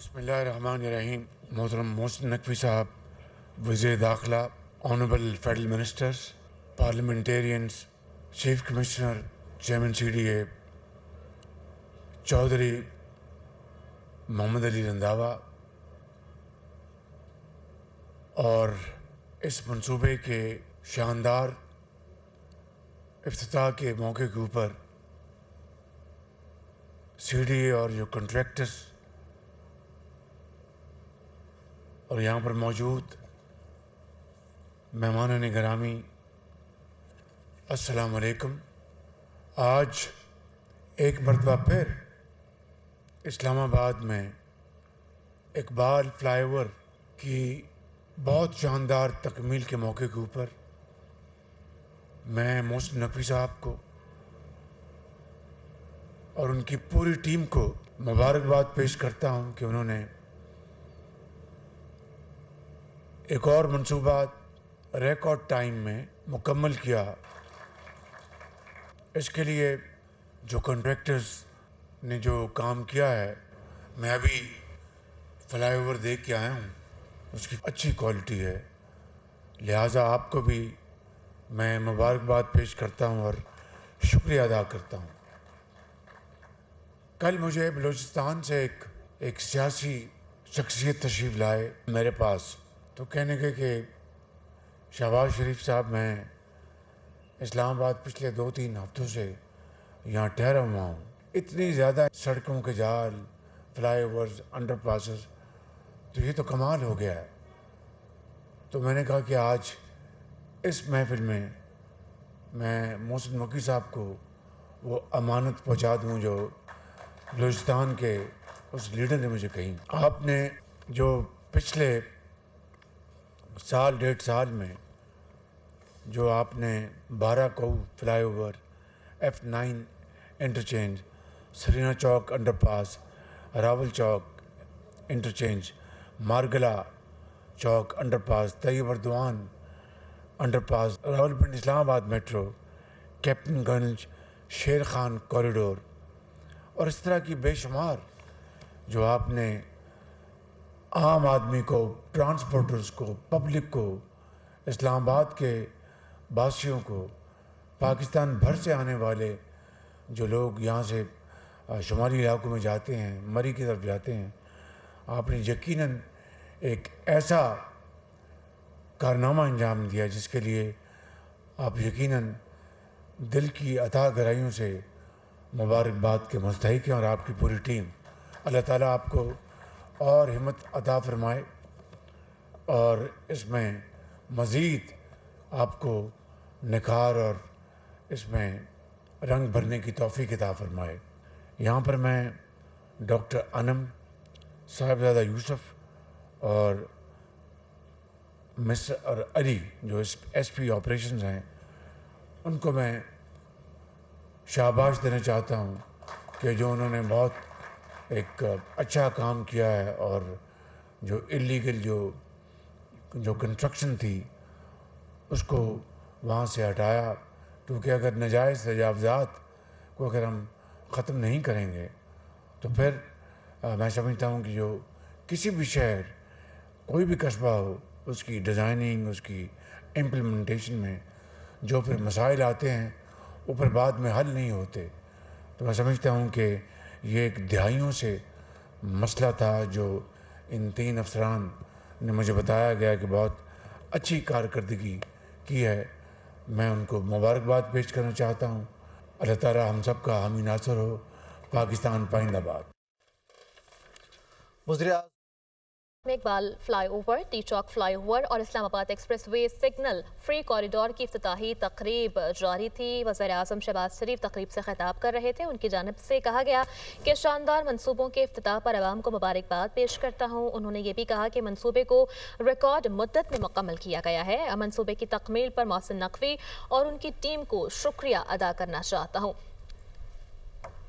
बिस्मिल्लाहिर्रहमानिर्रहीम। मोहतरम मोहसिन नकवी साहब, वज़ीर दाखिला, honourable federal ministers, parliamentarians, chief commissioner, chairman CDA, Chaudhry Muhammad Ali Randhawa और इस मंसूबे के शानदार इफ्तिताह के मौके के ऊपर CDA और जो कॉन्ट्रैक्टर्स और यहाँ पर मौजूद मेहमानान गिरामी, अस्सलाम वालेकुम। आज एक मरतबा फिर इस्लामाबाद में इकबाल फ्लाईओवर की बहुत शानदार तकमील के मौके के ऊपर मैं मोहसिन नकवी साहब को और उनकी पूरी टीम को मुबारकबाद पेश करता हूँ कि उन्होंने एक और मंसूबा रिकॉर्ड टाइम में मुकम्मल किया। इसके लिए जो कॉन्ट्रैक्टर्स ने जो काम किया है, मैं अभी फ्लाईओवर देख के आया हूँ, उसकी अच्छी क्वालिटी है, लिहाजा आपको भी मैं मुबारकबाद पेश करता हूँ और शुक्रिया अदा करता हूँ। कल मुझे बलूचिस्तान से एक सियासी शख्सियत तशरीफ़ लाए मेरे पास, तो कहने के कि शहबाज शरीफ साहब, मैं इस्लामाबाद पिछले 2-3 हफ्तों से यहाँ ठहरा हुआ हूँ, इतनी ज़्यादा सड़कों के जाल, फ्लाईओवर्स, अंडरपासेस, तो ये तो कमाल हो गया है। तो मैंने कहा कि आज इस महफिल में मैं मोहसिन नकवी साहब को वो अमानत पहुँचा दूँ जो बलूचिस्तान के उस लीडर ने मुझे कही। आपने जो पिछले साल 1.5 साल में जो आपने 12 को flyover, F9 interchange, Serena Chowk underpass, Rawal Chowk interchange, Margalla Chowk underpass, Tayyip Erdogan underpass, Rawalpindi Islamabad metro, कैप्टनगंज शेर खान कॉरिडोर और इस तरह की बेशुमार जो आपने आम आदमी को, ट्रांसपोर्टर्स को, पब्लिक को, इस्लामाबाद के बासियों को, पाकिस्तान भर से आने वाले जो लोग यहाँ से शुमाली इलाकों में जाते हैं, मरी की तरफ जाते हैं, आपने यकीनन एक ऐसा कारनामा अंजाम दिया जिसके लिए आप यकीनन दिल की अता गहराइयों से मुबारकबाद के मुस्तहिक हैं और आपकी पूरी टीम। अल्लाह ताला आपको और हिम्मत अता फरमाए और इसमें मज़ीद आपको निखार और इसमें रंग भरने की तौफीक अता फरमाए। यहाँ पर मैं डॉक्टर अनम, साहिबजादा यूसुफ और मिस्टर और अली जो SP ऑपरेशंस हैं, उनको मैं शाबाश देना चाहता हूँ कि जो उन्होंने बहुत एक अच्छा काम किया है और जो इलीगल जो कंस्ट्रक्शन थी उसको वहाँ से हटाया, क्योंकि अगर नाजायज़ तजावज़ात को अगर हम ख़त्म नहीं करेंगे तो फिर मैं समझता हूँ कि जो किसी भी शहर, कोई भी कस्बा हो, उसकी डिज़ाइनिंग, उसकी इम्प्लीमेंटेशन में जो फिर मसाइल आते हैं वो फिर बाद में हल नहीं होते। तो मैं समझता हूँ कि ये एक दहाइयों से मसला था जो इन 3 अफसरान ने मुझे बताया गया कि बहुत अच्छी कारकर्दगी की है। मैं उनको मुबारकबाद पेश करना चाहता हूँ। अल्लाह ताला हम सब का हामी नासर हो। पाकिस्तान पाइंदाबाद। इकबाल फ्लाईओवर, टी चौक फ्लाईओवर और Islamabad expressway signal free corridor की इफ्तिताही तकरीब जारी थी। वज़ीर आज़म शहबाज शरीफ तकरीब से खिताब कर रहे थे। उनकी जानिब से कहा गया कि शानदार मंसूबों के इफ्तिताह पर अवाम को मुबारकबाद पेश करता हूँ। उन्होंने ये भी कहा कि मंसूबे को रिकॉर्ड मुद्दत में मुकम्मल किया गया है। मंसूबे की तकमील पर मोहसिन नकवी और उनकी टीम को शुक्रिया अदा करना चाहता हूँ।